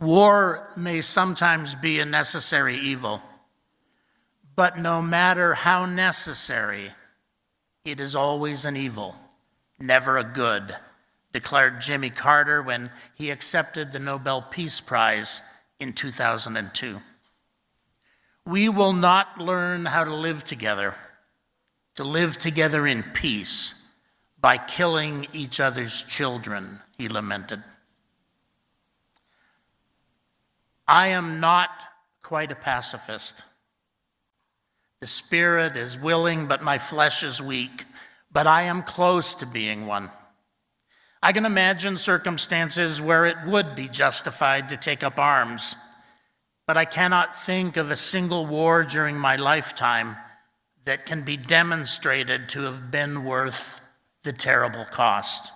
War may sometimes be a necessary evil, but no matter how necessary, it is always an evil, never a good, declared Jimmy Carter when he accepted the Nobel Peace Prize in 2002. We will not learn how to live together in peace, by killing each other's children, he lamented. I am not quite a pacifist. The spirit is willing, but my flesh is weak, but I am close to being one. I can imagine circumstances where it would be justified to take up arms, but I cannot think of a single war during my lifetime that can be demonstrated to have been worth the terrible cost.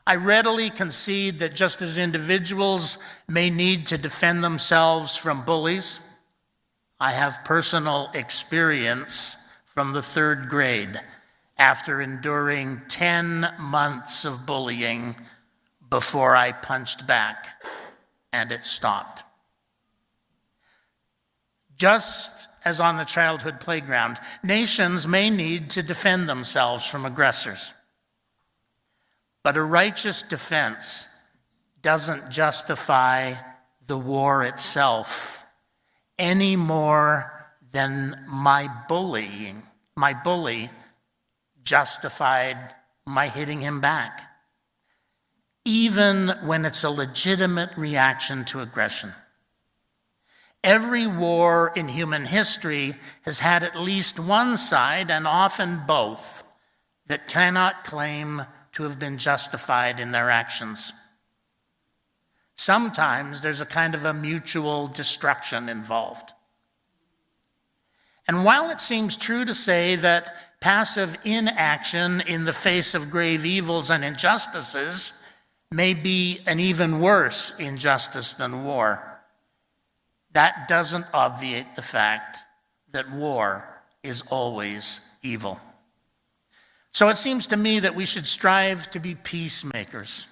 I readily concede that just as individuals may need to defend themselves from bullies, I have personal experience from the third grade after enduring 10 months of bullying before I punched back and it stopped. Just as on the childhood playground, nations may need to defend themselves from aggressors. But a righteous defense doesn't justify the war itself any more than my bully justified my hitting him back, even when it's a legitimate reaction to aggression. Every war in human history has had at least one side, and often both, that cannot claim to have been justified in their actions. Sometimes there's a kind of a mutual destruction involved. And while it seems true to say that passive inaction in the face of grave evils and injustices may be an even worse injustice than war, that doesn't obviate the fact that war is always evil. So it seems to me that we should strive to be peacemakers,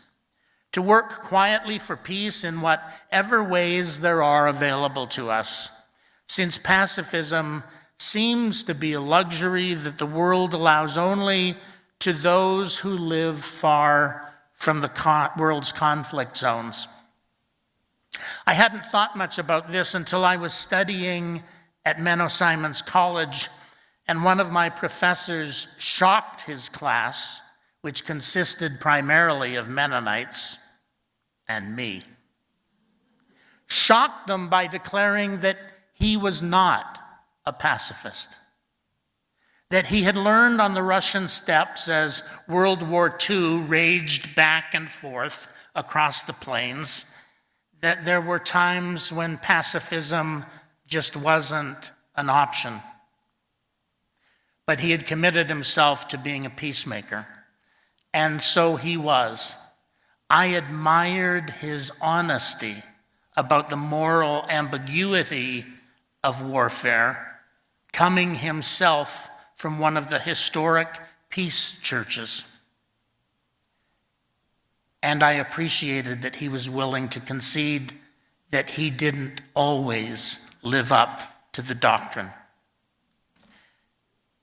to work quietly for peace in whatever ways there are available to us, since pacifism seems to be a luxury that the world allows only to those who live far from the world's conflict zones. I hadn't thought much about this until I was studying at Menno Simons College, and one of my professors shocked his class, which consisted primarily of Mennonites and me. Shocked them by declaring that he was not a pacifist, that he had learned on the Russian steppes as World War II raged back and forth across the plains, that there were times when pacifism just wasn't an option. But he had committed himself to being a peacemaker, and so he was. I admired his honesty about the moral ambiguity of warfare, coming himself from one of the historic peace churches. And I appreciated that he was willing to concede that he didn't always live up to the doctrine.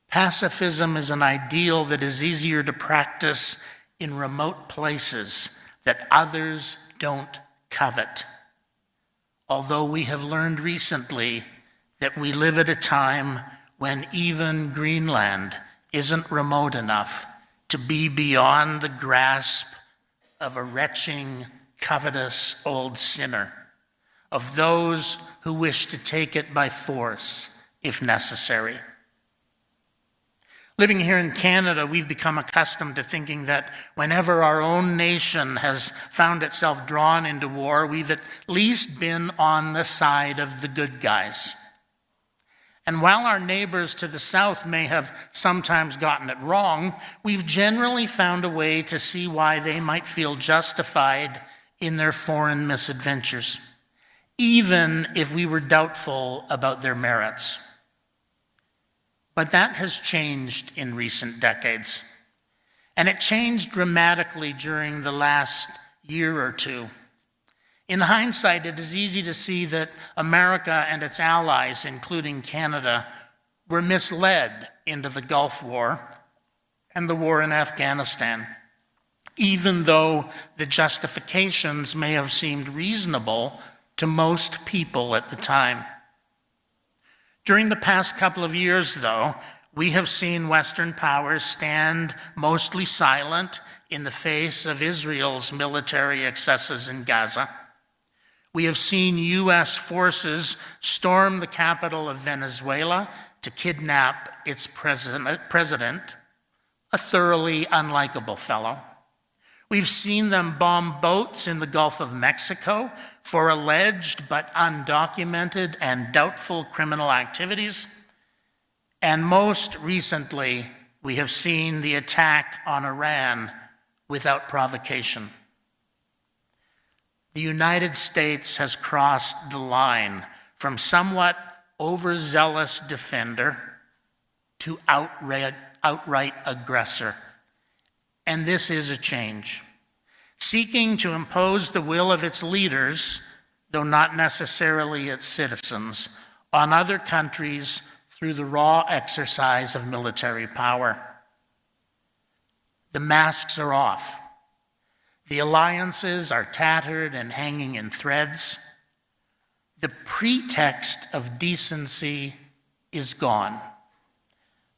Pacifism is an ideal that is easier to practice in remote places that others don't covet. Although we have learned recently that we live at a time when even Greenland isn't remote enough to be beyond the grasp of a retching, covetous old sinner, of those who wish to take it by force if necessary. Living here in Canada, we've become accustomed to thinking that whenever our own nation has found itself drawn into war, we've at least been on the side of the good guys. And while our neighbors to the south may have sometimes gotten it wrong, we've generally found a way to see why they might feel justified in their foreign misadventures, even if we were doubtful about their merits. But that has changed in recent decades, and it changed dramatically during the last year or two. In hindsight, it is easy to see that America and its allies, including Canada, were misled into the Gulf War and the war in Afghanistan, even though the justifications may have seemed reasonable to most people at the time. During the past couple of years, though, we have seen Western powers stand mostly silent in the face of Israel's military excesses in Gaza. We have seen U.S. forces storm the capital of Venezuela to kidnap its president, a thoroughly unlikable fellow. We've seen them bomb boats in the Gulf of Mexico for alleged but undocumented and doubtful criminal activities. And most recently, we have seen the attack on Iran without provocation. The United States has crossed the line from somewhat overzealous defender to outright aggressor. And this is a change. Seeking to impose the will of its leaders, though not necessarily its citizens, on other countries through the raw exercise of military power. The masks are off. The alliances are tattered and hanging in threads. The pretext of decency is gone.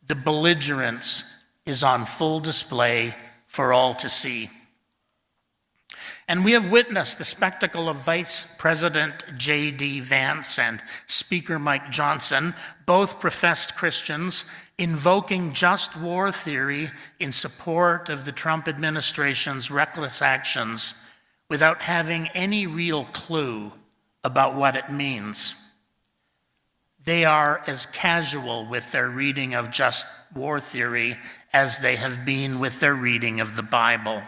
The belligerence is on full display for all to see. And we have witnessed the spectacle of Vice President J.D. Vance and Speaker Mike Johnson, both professed Christians, invoking just war theory in support of the Trump administration's reckless actions without having any real clue about what it means. They are as casual with their reading of just war theory as they have been with their reading of the Bible.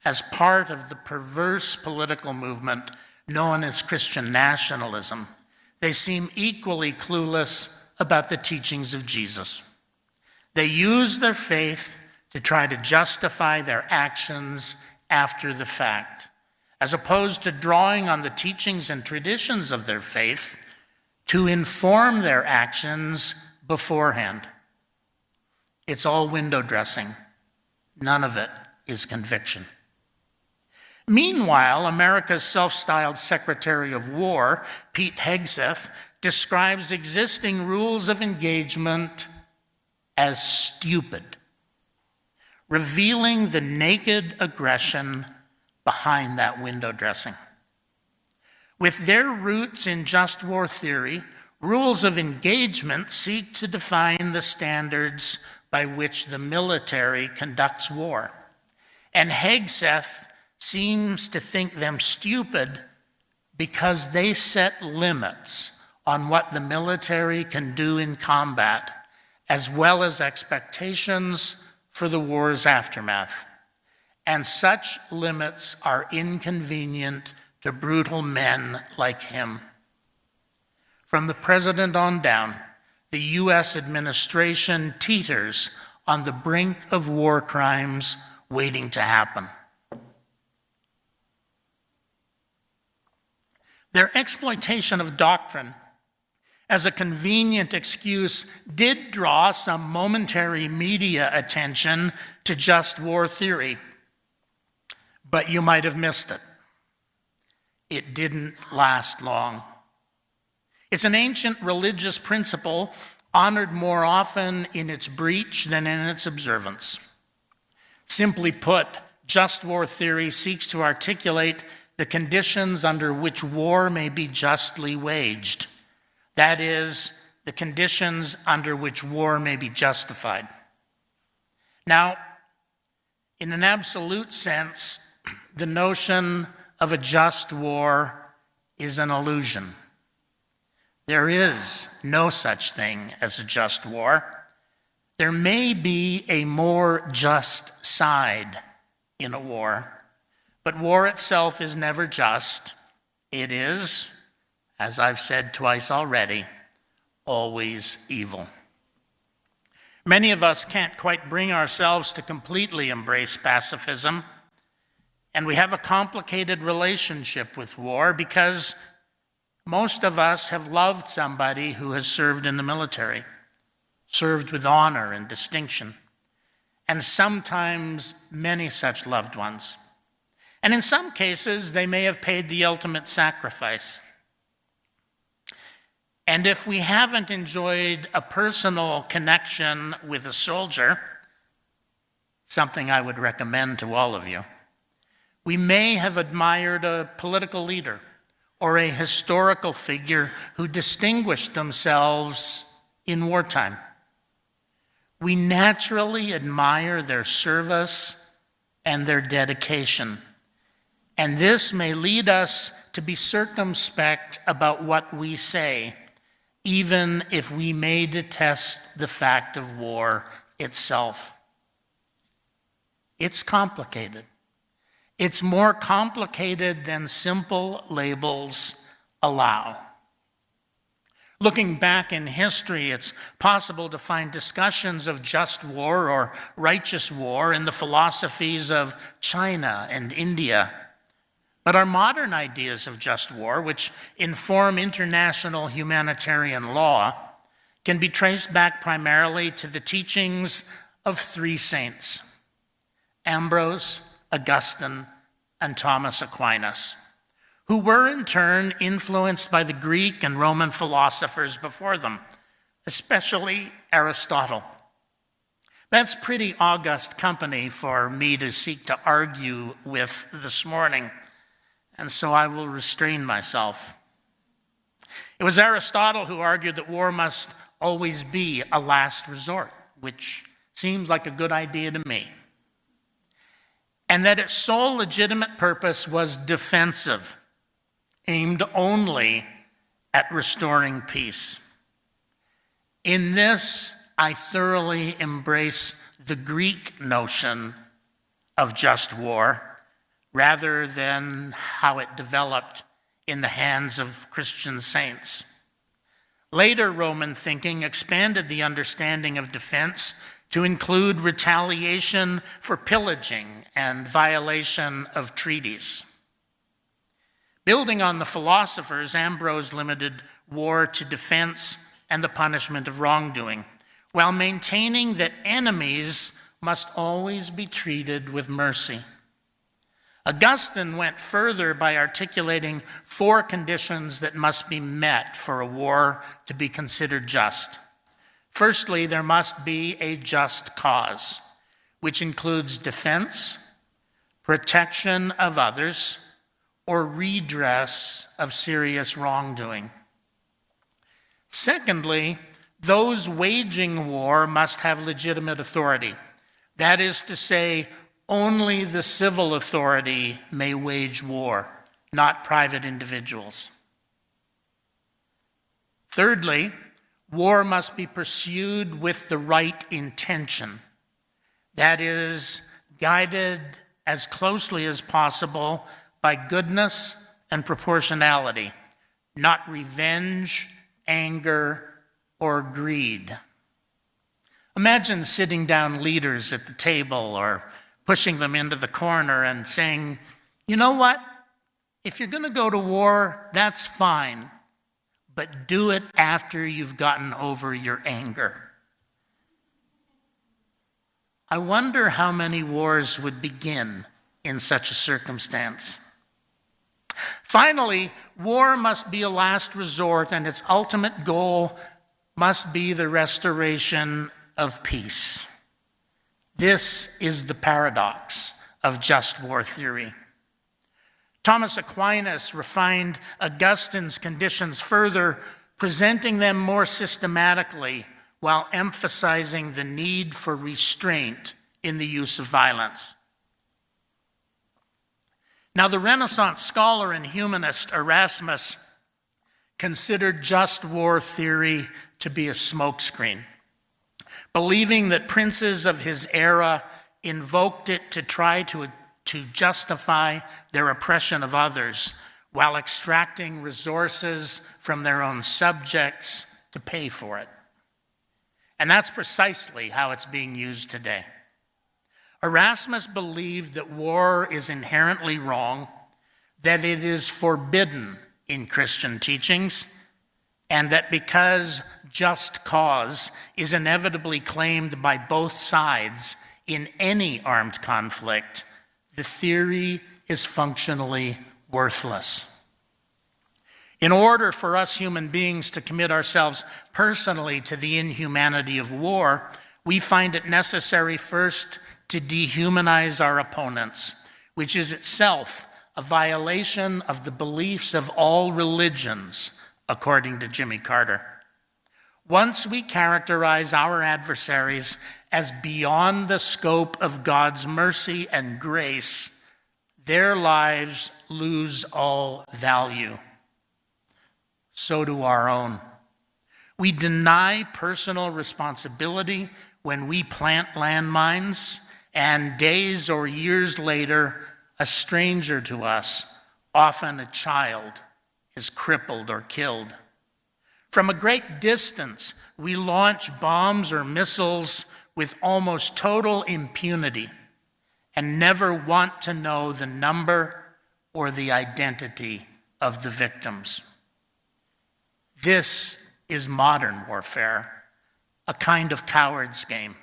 As part of the perverse political movement known as Christian nationalism, they seem equally clueless about the teachings of Jesus. They use their faith to try to justify their actions after the fact, as opposed to drawing on the teachings and traditions of their faith to inform their actions beforehand. It's all window dressing. None of it is conviction. Meanwhile, America's self-styled Secretary of War, Pete Hegseth, describes existing rules of engagement as stupid, revealing the naked aggression behind that window dressing. With their roots in just war theory, rules of engagement seek to define the standards by which the military conducts war. And Hegseth seems to think them stupid because they set limits on what the military can do in combat, as well as expectations for the war's aftermath. And such limits are inconvenient to brutal men like him. From the president on down, the U.S. administration teeters on the brink of war crimes waiting to happen. Their exploitation of doctrine as a convenient excuse did draw some momentary media attention to just war theory, but you might have missed it. It didn't last long. It's an ancient religious principle honored more often in its breach than in its observance. Simply put, just war theory seeks to articulate the conditions under which war may be justly waged. That is, the conditions under which war may be justified. Now, in an absolute sense, the notion of a just war is an illusion. There is no such thing as a just war. There may be a more just side in a war, but war itself is never just. It is, as I've said twice already, always evil. Many of us can't quite bring ourselves to completely embrace pacifism, And we have a complicated relationship with war because most of us have loved somebody who has served in the military, served with honor and distinction, and sometimes many such loved ones. And in some cases, they may have paid the ultimate sacrifice. And if we haven't enjoyed a personal connection with a soldier, something I would recommend to all of you, we may have admired a political leader or a historical figure who distinguished themselves in wartime. We naturally admire their service and their dedication. And this may lead us to be circumspect about what we say, even if we may detest the fact of war itself. It's complicated. It's more complicated than simple labels allow. Looking back in history, it's possible to find discussions of just war or righteous war in the philosophies of China and India. But our modern ideas of just war, which inform international humanitarian law, can be traced back primarily to the teachings of three saints: Ambrose, Augustine, and Thomas Aquinas, who were in turn influenced by the Greek and Roman philosophers before them, especially Aristotle. That's pretty august company for me to seek to argue with this morning, and so I will restrain myself. It was Aristotle who argued that war must always be a last resort, which seems like a good idea to me, and that its sole legitimate purpose was defensive, aimed only at restoring peace. In this, I thoroughly embrace the Greek notion of just war, rather than how it developed in the hands of Christian saints. Later Roman thinking expanded the understanding of defense to include retaliation for pillaging and violation of treaties. Building on the philosophers, Ambrose limited war to defense and the punishment of wrongdoing, while maintaining that enemies must always be treated with mercy. Augustine went further by articulating 4 conditions that must be met for a war to be considered just. Firstly, there must be a just cause, which includes defense, protection of others, or redress of serious wrongdoing. Secondly, those waging war must have legitimate authority. That is to say, only the civil authority may wage war, not private individuals. Thirdly, war must be pursued with the right intention. That is, guided as closely as possible by goodness and proportionality, not revenge, anger, or greed. Imagine sitting down leaders at the table or pushing them into the corner and saying, you know what? If you're going to go to war, that's fine, but do it after you've gotten over your anger. I wonder how many wars would begin in such a circumstance. Finally, war must be a last resort, and its ultimate goal must be the restoration of peace. This is the paradox of just war theory. Thomas Aquinas refined Augustine's conditions further, presenting them more systematically while emphasizing the need for restraint in the use of violence. Now, the Renaissance scholar and humanist Erasmus considered just war theory to be a smokescreen, believing that princes of his era invoked it to try to justify their oppression of others while extracting resources from their own subjects to pay for it. And that's precisely how it's being used today. Erasmus believed that war is inherently wrong, that it is forbidden in Christian teachings, and that because just cause is inevitably claimed by both sides in any armed conflict, the theory is functionally worthless. In order for us human beings to commit ourselves personally to the inhumanity of war, we find it necessary first to dehumanize our opponents, which is itself a violation of the beliefs of all religions, according to Jimmy Carter. Once we characterize our adversaries as beyond the scope of God's mercy and grace, their lives lose all value. So do our own. We deny personal responsibility when we plant landmines, and days or years later, a stranger to us, often a child, is crippled or killed. From a great distance, we launch bombs or missiles with almost total impunity and never want to know the number or the identity of the victims. This is modern warfare, a kind of coward's game.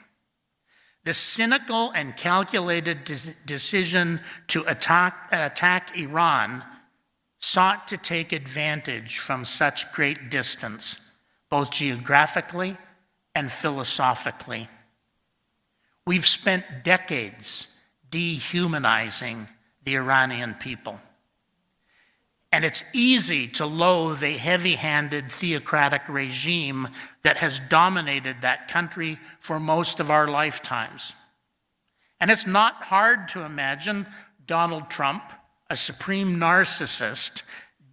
The cynical and calculated decision to attack Iran sought to take advantage from such great distance, both geographically and philosophically. We've spent decades dehumanizing the Iranian people. And it's easy to loathe a heavy-handed theocratic regime that has dominated that country for most of our lifetimes. And it's not hard to imagine Donald Trump, a supreme narcissist,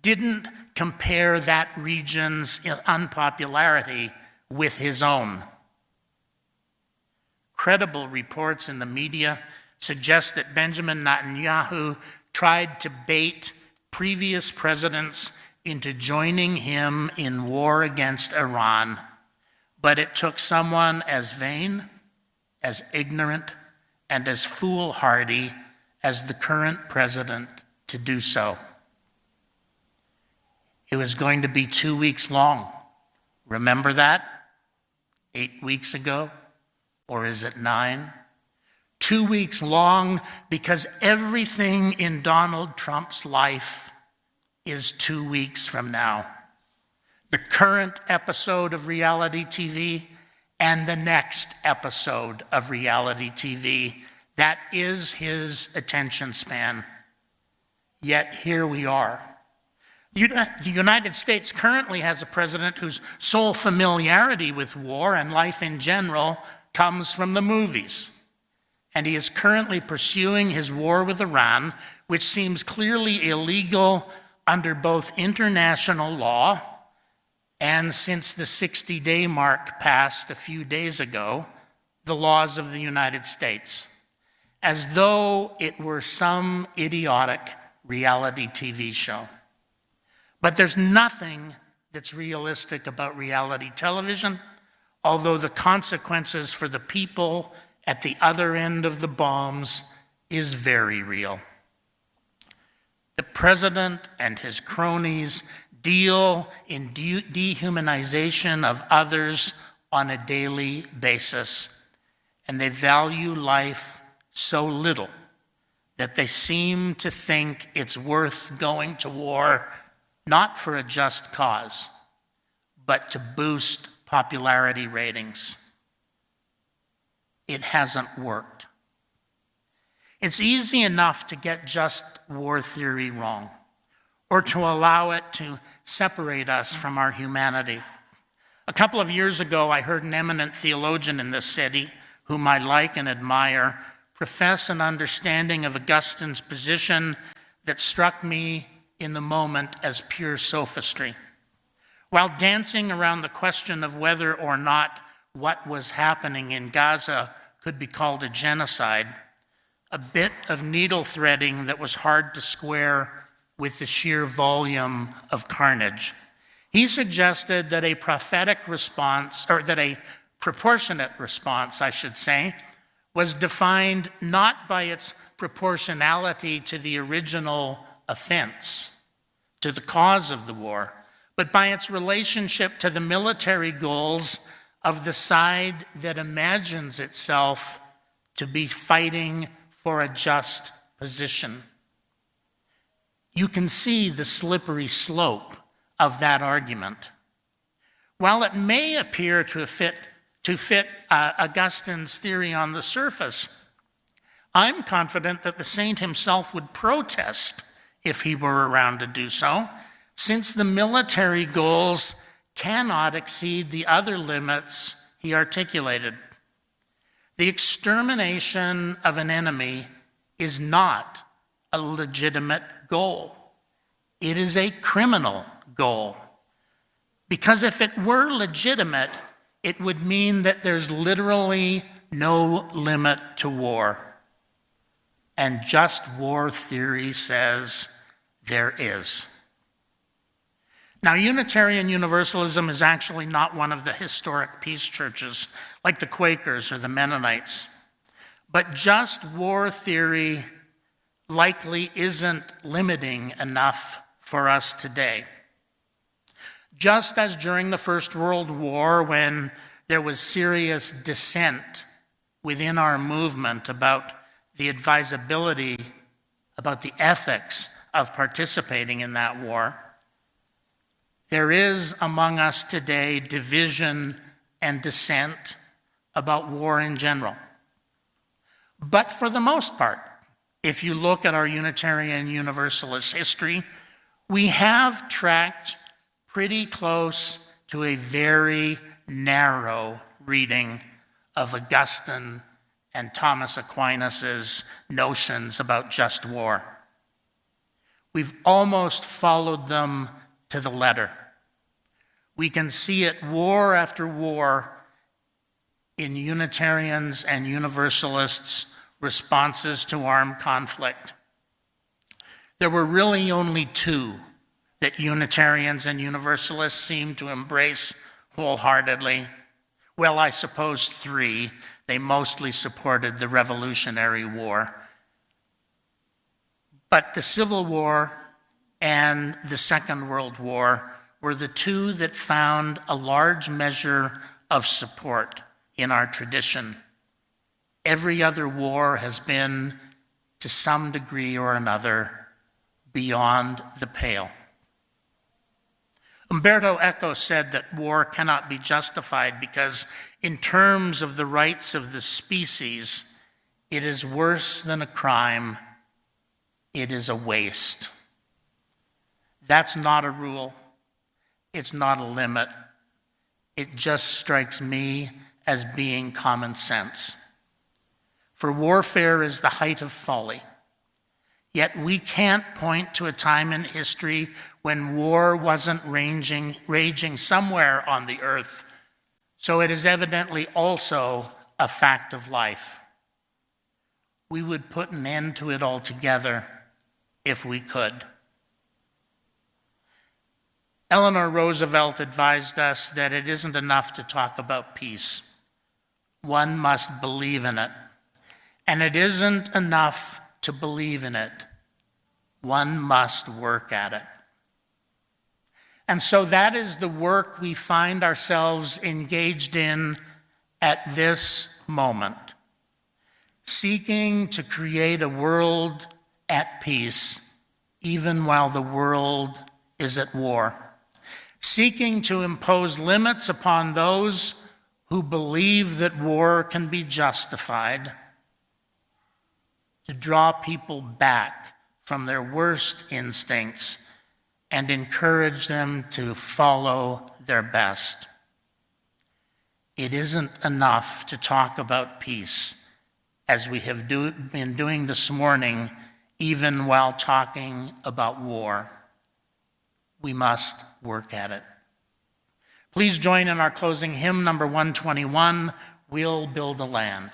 didn't compare that region's unpopularity with his own. Credible reports in the media suggest that Benjamin Netanyahu tried to bait previous presidents into joining him in war against Iran, but it took someone as vain, as ignorant, and as foolhardy as the current president to do so. It was going to be 2 weeks long. Remember that? 8 weeks ago? Or is it 9? 2 weeks long because everything in Donald Trump's life is 2 weeks from now. The current episode of reality TV and the next episode of reality TV. That is his attention span. Yet here we are. The United States currently has a president whose sole familiarity with war and life in general comes from the movies. And he is currently pursuing his war with Iran, which seems clearly illegal under both international law and, since the 60-day mark passed a few days ago, the laws of the United States, as though it were some idiotic reality TV show. But there's nothing that's realistic about reality television, although the consequences for the people at the other end of the bombs is very real. The president and his cronies deal in dehumanization of others on a daily basis, and they value life so little that they seem to think it's worth going to war, not for a just cause, but to boost popularity ratings. It hasn't worked. It's easy enough to get just war theory wrong, or to allow it to separate us from our humanity. A couple of years ago, I heard an eminent theologian in this city, whom I like and admire, profess an understanding of Augustine's position that struck me in the moment as pure sophistry. While dancing around the question of whether or not what was happening in Gaza could be called a genocide, a bit of needle threading that was hard to square with the sheer volume of carnage, he suggested that a prophetic response, or that a proportionate response, I should say, was defined not by its proportionality to the original offense, to the cause of the war, but by its relationship to the military goals of the side that imagines itself to be fighting for a just position. You can see the slippery slope of that argument. While it may appear to fit Augustine's theory on the surface, I'm confident that the saint himself would protest if he were around to do so, since the military goals cannot exceed the other limits he articulated. The extermination of an enemy is not a legitimate goal. It is a criminal goal. Because if it were legitimate, it would mean that there's literally no limit to war. And just war theory says there is. Now, Unitarian Universalism is actually not one of the historic peace churches like the Quakers or the Mennonites. But just war theory likely isn't limiting enough for us today. Just as during the First World War, when there was serious dissent within our movement about the advisability, about the ethics of participating in that war, there is among us today division and dissent about war in general. But for the most part, if you look at our Unitarian Universalist history, we have tracked pretty close to a very narrow reading of Augustine and Thomas Aquinas's notions about just war. We've almost followed them to the letter. We can see it war after war in Unitarians and Universalists' responses to armed conflict. There were really only two that Unitarians and Universalists seemed to embrace wholeheartedly. Well, I suppose three. They mostly supported the Revolutionary War. But the Civil War and the Second World War were the two that found a large measure of support in our tradition. Every other war has been, to some degree or another, beyond the pale. Umberto Eco said that war cannot be justified because, in terms of the rights of the species, it is worse than a crime. It is a waste. That's not a rule. It's not a limit. It just strikes me as being common sense. For warfare is the height of folly. Yet we can't point to a time in history when war wasn't raging somewhere on the earth, so it is evidently also a fact of life. We would put an end to it altogether if we could. Eleanor Roosevelt advised us that it isn't enough to talk about peace. One must believe in it. And it isn't enough to believe in it. One must work at it. And so that is the work we find ourselves engaged in at this moment, seeking to create a world at peace, even while the world is at war, seeking to impose limits upon those who believe that war can be justified, to draw people back from their worst instincts and encourage them to follow their best. It isn't enough to talk about peace, as we have been doing this morning, even while talking about war. We must work at it. Please join in our closing hymn, number 121, We'll Build a Land.